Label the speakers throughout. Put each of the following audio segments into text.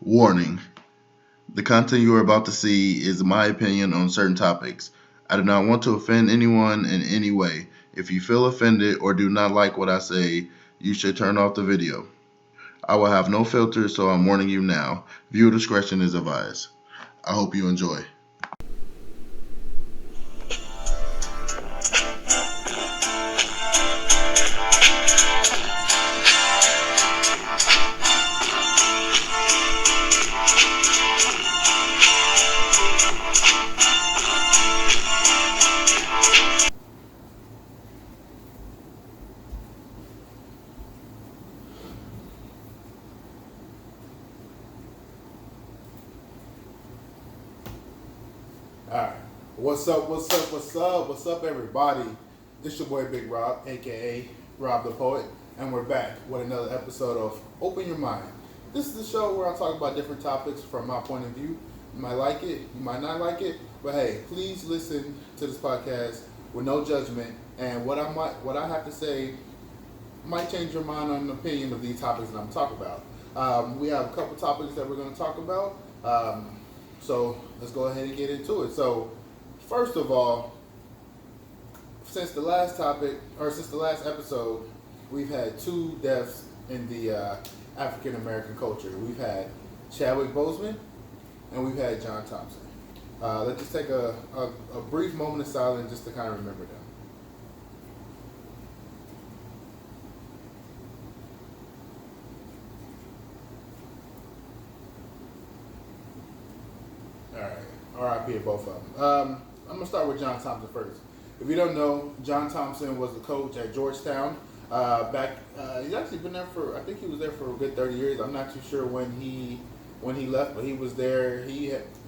Speaker 1: Warning: the content you are about to see is my opinion on certain topics. I do not want to offend anyone in any way. If you feel offended or do not like what I say, you should turn off the video. I will have no filters, so I'm warning you now. Viewer discretion is advised. I hope you enjoy.
Speaker 2: Alright. What's up, everybody? This your boy Big Rob, aka Rob the Poet, and we're back with another episode of Open Your Mind. This is the show where I talk about different topics from my point of view. You might like it, you might not like it, but hey, please listen to this podcast with no judgment, and what I have to say might change your mind on an opinion of these topics that I'm talking about. We have a couple topics that we're going to talk about. So let's go ahead and get into it. So first of all, since the last episode, we've had two deaths in the African American culture. We've had Chadwick Boseman and we've had John Thompson. Let's just take a brief moment of silence just to kind of remember them. R.I.P. to both of them. I'm gonna start with John Thompson first. If you don't know, John Thompson was the coach at Georgetown. He's actually been there I think he was there for a good 30 years. I'm not too sure when he left, but he was there.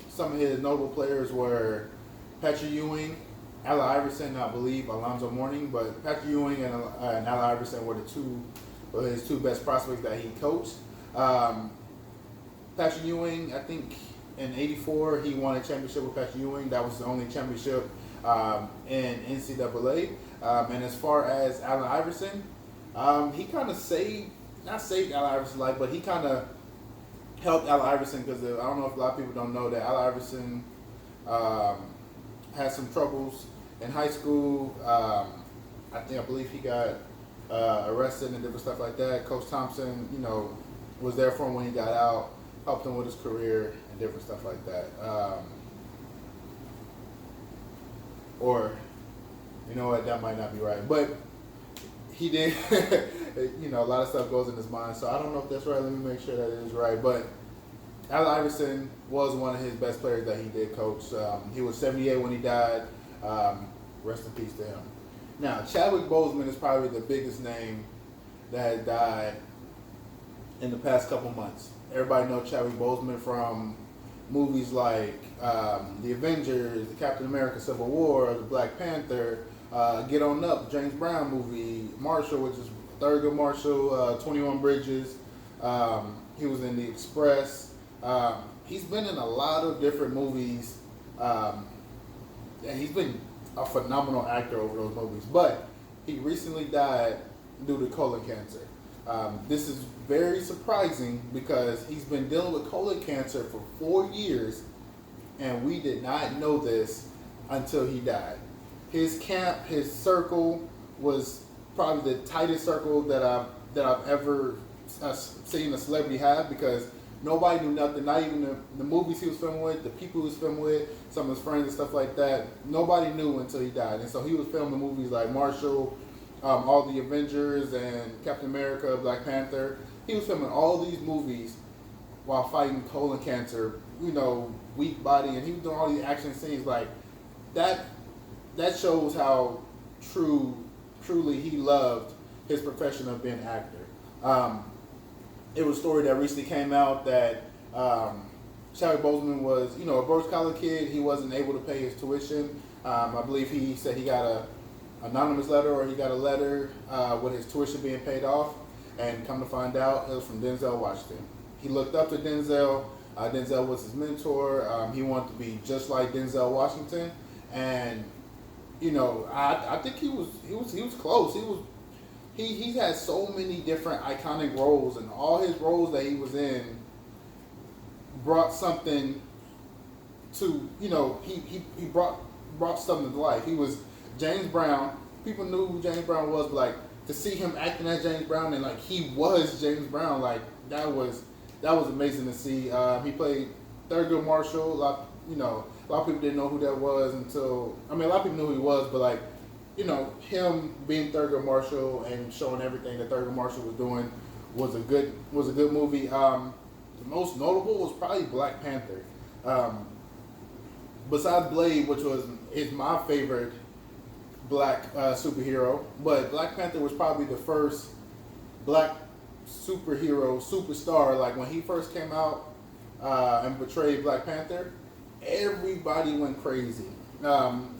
Speaker 2: Some of his notable players were Patrick Ewing, Allen Iverson, I believe Alonzo Mourning, but Patrick Ewing and Allen Iverson were his two best prospects that he coached. Patrick Ewing, I think in '84 he won a championship with Patrick Ewing. That was the only championship in NCAA. And as far as Allen Iverson, he kind of not saved Allen Iverson's life, but he kind of helped Allen Iverson because I don't know if a lot of people don't know that Allen Iverson had some troubles in high school. I believe he got arrested and different stuff like that. Coach Thompson, was there for him when he got out, helped him with his career and different stuff like that. Or, you know what, that might not be right. But he did, a lot of stuff goes in his mind. So I don't know if that's right. Let me make sure that it is right. But Allen Iverson was one of his best players that he did coach. He was 78 when he died. Rest in peace to him. Now, Chadwick Boseman is probably the biggest name that has died in the past couple months. Everybody knows Chadwick Boseman from movies like The Avengers, the Captain America Civil War, the Black Panther, Get On Up, James Brown movie, Marshall, which is Thurgood Marshall, 21 Bridges. He was in The Express. He's been in a lot of different movies. And he's been a phenomenal actor over those movies. But he recently died due to colon cancer. This is very surprising because he's been dealing with colon cancer for 4 years, and we did not know this until he died. His camp, his circle, was probably the tightest circle that I've ever seen a celebrity have, because nobody knew nothing. Not even the movies he was filming with, the people he was filming with, some of his friends and stuff like that. Nobody knew until he died, and so he was filming movies like Marshall, all the Avengers and Captain America, Black Panther. He was filming all these movies while fighting colon cancer, weak body, and he was doing all these action scenes like that. That shows how truly he loved his profession of being an actor. It was a story that recently came out that Chadwick Boseman was, a Brooks College kid. He wasn't able to pay his tuition. I believe he said he got a anonymous letter, or he got a letter with his tuition being paid off, and come to find out it was from Denzel Washington. He looked up to Denzel. Denzel was his mentor. He wanted to be just like Denzel Washington, and I think he was close. He's had so many different iconic roles, and all his roles that he was in brought something to, he brought something to life. He was James Brown. People knew who James Brown was, but like to see him acting as James Brown and like he was James Brown, like that was amazing to see. He played Thurgood Marshall. A lot of people didn't know who that was until, I mean, a lot of people knew who he was, but like, him being Thurgood Marshall and showing everything that Thurgood Marshall was doing was a good movie. The most notable was probably Black Panther. Um, Besides Blade, which is my favorite black superhero, but Black Panther was probably the first black superhero superstar. Like when he first came out and portrayed Black Panther, everybody went crazy. Um,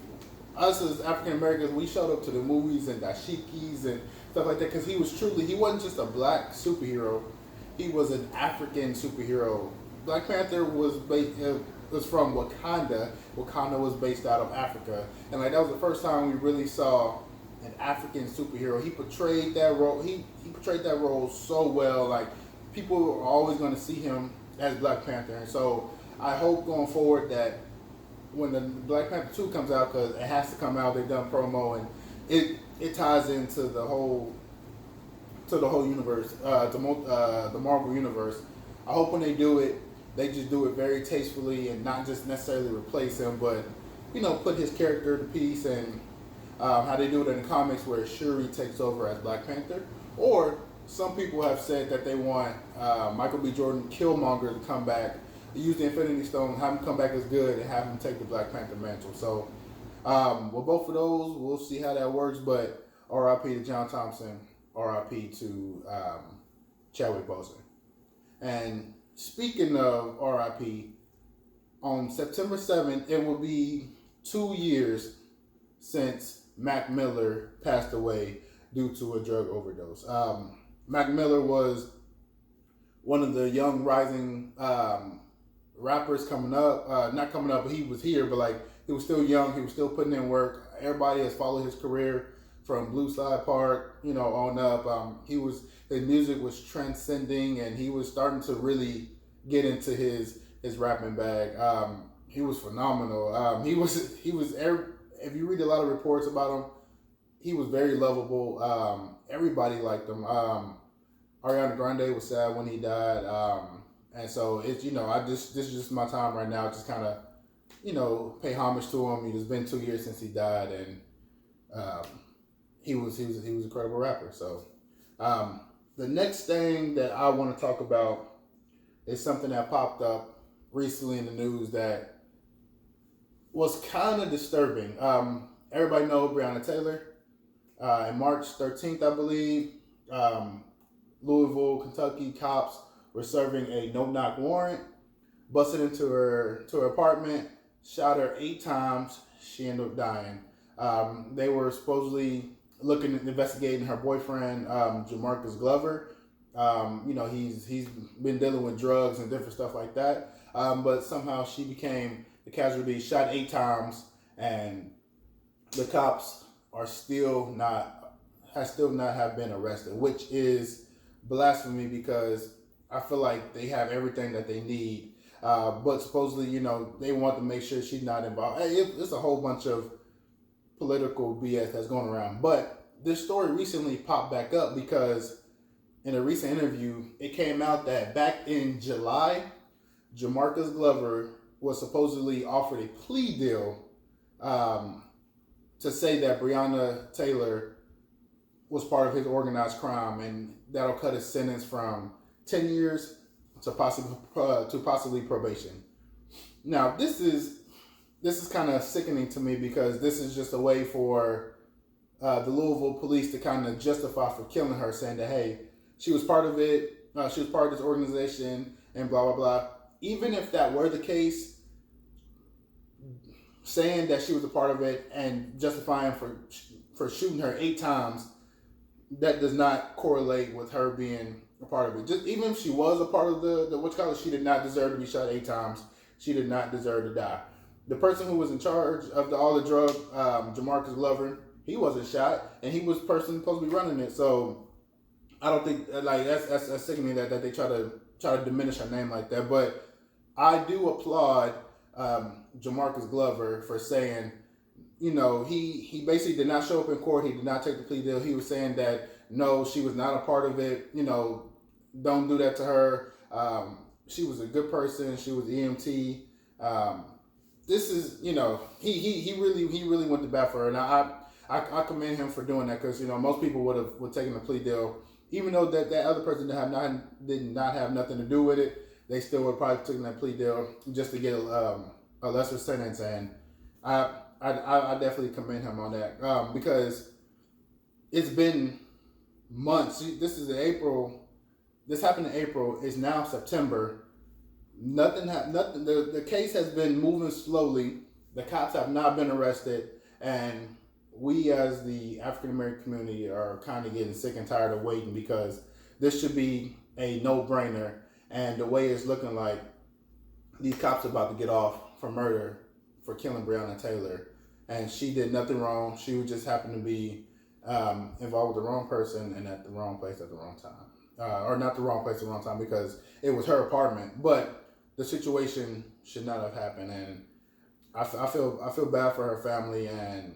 Speaker 2: Us as African Americans, we showed up to the movies and dashikis and stuff like that because he wasn't just a black superhero, he was an African superhero. Black Panther was from Wakanda. Wakanda was based out of Africa, and like that was the first time we really saw an African superhero. He portrayed that role. He portrayed that role so well. Like people are always going to see him as Black Panther, and so I hope going forward that when the Black Panther 2 comes out, because it has to come out, they've done promo and it ties into the whole universe, the Marvel universe. I hope when they do it, they just do it very tastefully and not just necessarily replace him, but put his character to piece and how they do it in the comics where Shuri takes over as Black Panther. Or some people have said that they want Michael B. Jordan Killmonger to come back, use the Infinity Stone, have him come back as good, and have him take the Black Panther mantle. So, with both of those, we'll see how that works. But R.I.P. to John Thompson, R.I.P. to Chadwick Boseman. And speaking of R.I.P., on September 7th, it will be 2 years since Mac Miller passed away due to a drug overdose. Mac Miller was one of the young rising rappers coming up. Not coming up, but he was here, but like he was still young. He was still putting in work. Everybody has followed his career from Blue Slide Park, on up. His music was transcending, and he was starting to really get into his rapping bag. He was phenomenal. If you read a lot of reports about him, he was very lovable. Everybody liked him. Ariana Grande was sad when he died, and so it's this is just my time right now. Just kind of pay homage to him. It's been 2 years since he died, and he was an incredible rapper. So the next thing that I want to talk about is something that popped up recently in the news that was kind of disturbing. Everybody know Breonna Taylor. On March 13th, I believe, Louisville, Kentucky cops were serving a no-knock warrant, busted into her apartment, shot her 8 times. She ended up dying. They were supposedly looking at investigating her boyfriend, Jamarcus Glover. He's been dealing with drugs and different stuff like that. But somehow she became the casualty, shot 8 times, and the cops are still not have been arrested, which is blasphemy because I feel like they have everything that they need. But supposedly, they want to make sure she's not involved. It's a whole bunch of political BS that's going around. But this story recently popped back up because in a recent interview, it came out that back in July, Jamarcus Glover was supposedly offered a plea deal to say that Breonna Taylor was part of his organized crime, and that'll cut his sentence from 10 years to possibly probation. Now, this is kind of sickening to me because this is just a way for the Louisville police to kind of justify for killing her, saying that, hey, she was part of it, she was part of this organization, and blah, blah, blah. Even if that were the case, saying that she was a part of it and justifying for shooting her 8 times, that does not correlate with her being a part of it. Just even if she was a part of the she did not deserve to be shot 8 times. She did not deserve to die. The person who was in charge of all the drug, Jamarcus Glover, he wasn't shot, and he was the person supposed to be running it. So I don't think that's sickening that they try to diminish her name like that. But I do applaud Jamarcus Glover for saying, he basically did not show up in court. He did not take the plea deal. He was saying that no, she was not a part of it. Don't do that to her. She was a good person. She was EMT. Um, this is, he really went to bat for her, and I commend him for doing that because most people would taken the plea deal, even though that other person did not have nothing to do with it. They still would probably taken that plea deal just to get a lesser sentence, and I I definitely commend him on that because it's been months. This is in April. This happened in April. It's now September. Nothing. The case has been moving slowly. The cops have not been arrested, and we as the African American community are kind of getting sick and tired of waiting because this should be a no brainer. And the way it's looking like these cops are about to get off for murder for killing Breonna Taylor, and she did nothing wrong. She would just happen to be involved with the wrong person and at the wrong place at the wrong time, or not the wrong place at the wrong time because it was her apartment. But the situation should not have happened, and I feel bad for her family, and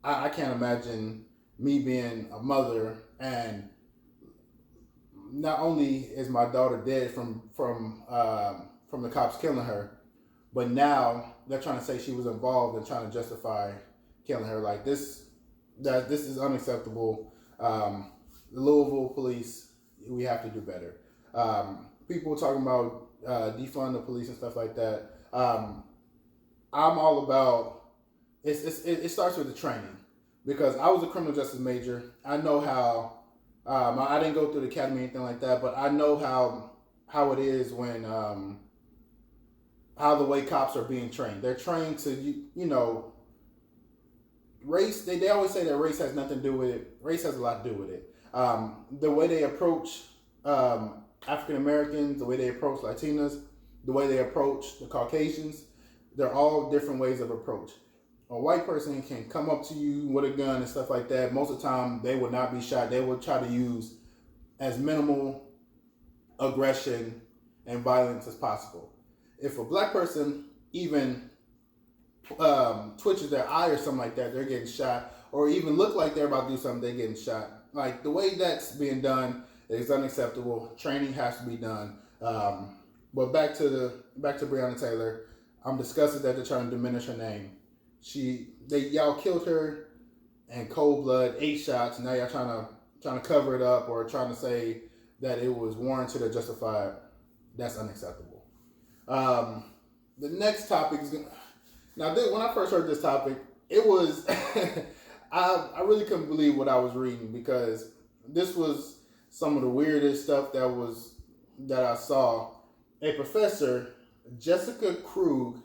Speaker 2: I can't imagine me being a mother and not only is my daughter dead from the cops killing her, but now they're trying to say she was involved and trying to justify killing her. Like this is unacceptable. The Louisville police, we have to do better. People talking about defund the police and stuff like that. I'm all about it starts with the training because I was a criminal justice major. I know how I didn't go through the academy or anything like that, but I know how it is when how the way cops are being trained. They're trained to race. They always say that race has nothing to do with it. Race has a lot to do with it. The way they approach African Americans, the way they approach Latinas, the way they approach the Caucasians, they're all different ways of approach. A white person can come up to you with a gun and stuff like that. Most of the time, they will not be shot. They will try to use as minimal aggression and violence as possible. If a black person even twitches their eye or something like that, they're getting shot. Or even look like they're about to do something, they're getting shot. Like the way that's being done is unacceptable. Training has to be done. But back to Breonna Taylor. I'm disgusted that they're trying to diminish her name. Y'all killed her in cold blood, 8 shots. Now y'all trying to cover it up or trying to say that it was warranted or justified. That's unacceptable. The next topic is gonna. Now, when I first heard this topic, it was I really couldn't believe what I was reading because this was some of the weirdest stuff that I saw. A professor, Jessica Krug,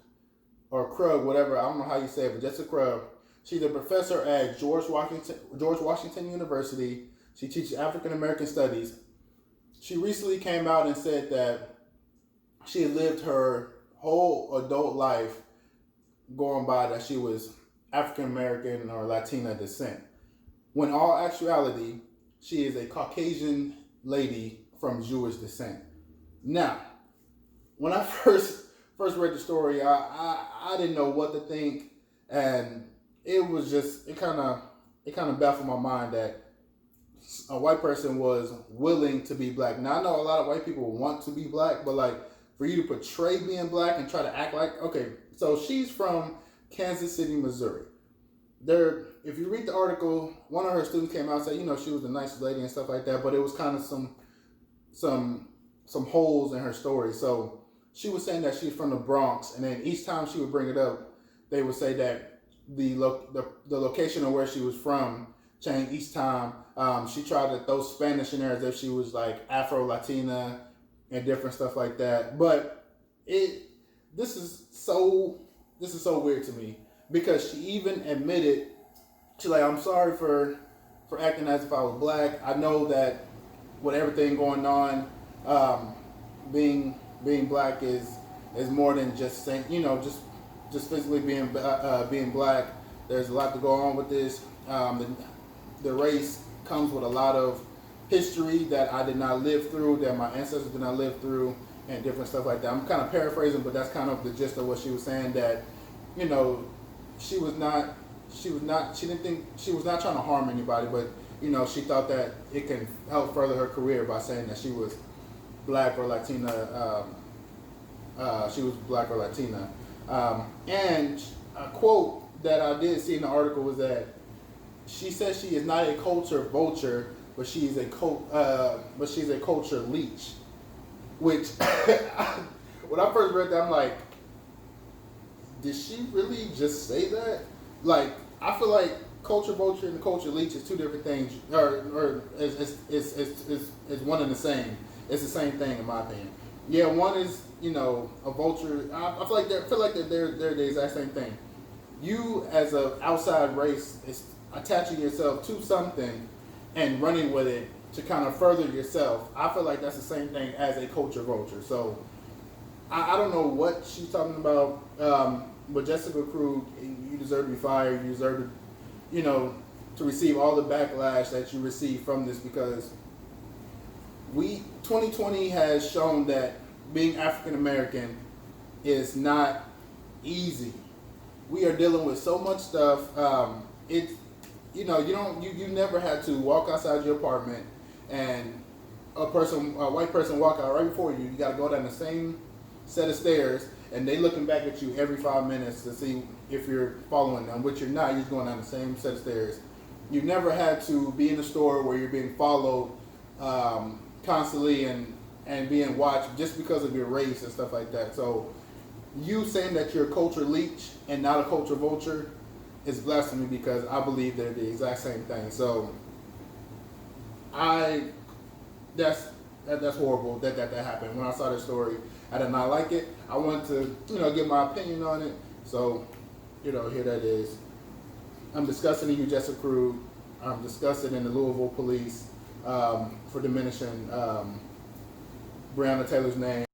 Speaker 2: or Krug, whatever, I don't know how you say it, but Jessica Krug, she's a professor at George Washington University. She teaches African American studies. She recently came out and said that she had lived her whole adult life going by that she was African American or Latina descent. When all actuality, she is a Caucasian lady from Jewish descent. Now, when I first read the story, I didn't know what to think, and it kind of baffled my mind that a white person was willing to be black. Now I know a lot of white people want to be black, but like for you to portray being black and try to act like okay, so she's from Kansas City, Missouri. If you read the article, one of her students came out and said, she was a nice lady and stuff like that, but it was kind of some holes in her story. So she was saying that she's from the Bronx, and then each time she would bring it up, they would say that the location of where she was from changed each time. She tried to throw Spanish in there as if she was like Afro Latina and different stuff like that. But this is so weird to me because she even admitted she's like, I'm sorry for acting as if I was black. I know that with everything going on, being black is more than just saying just physically being black. There's a lot to go on with this. The race comes with a lot of history that I did not live through, that my ancestors did not live through, and different stuff like that. I'm kind of paraphrasing, but that's kind of the gist of what she was saying. That, you know, she was not, she didn't think, she was not trying to harm anybody, but she thought that it can help further her career by saying that she was black or Latina. She was black or Latina, and a quote that I did see in the article was that she says she is not a culture vulture, but she's a culture leech. Which, when I first read that, I'm like, did she really just say that? Like, I feel like culture vulture and culture leech is two different things, or is one and the same. It's the same thing in my opinion. Yeah, one is a vulture. I feel like they're the exact same thing. You as an outside race is attaching yourself to something and running with it to kind of further yourself. I feel like that's the same thing as a culture vulture. So I don't know what she's talking about, but Jessica Krug, you deserve to be fired. You deserve to, to receive all the backlash that you receive from this, because 2020 has shown that being African American is not easy. We are dealing with so much stuff. It's you never had to walk outside your apartment and a white person walk out right before you. You got to go down the same set of stairs, and they looking back at you every 5 minutes to see if you're following them, which you're not. You're just going down the same set of stairs. You never had to be in a store where you're being followed constantly and being watched just because of your race and stuff like that. So you saying that you're a culture leech and not a culture vulture is blasphemy, because I believe they're the exact same thing. So that's horrible that happened. When I saw this story, I did not like it. I wanted to give my opinion on it. So here that is. I'm discussing you, Jessica Krug. I'm discussing in the Louisville police for diminishing Breonna Taylor's name.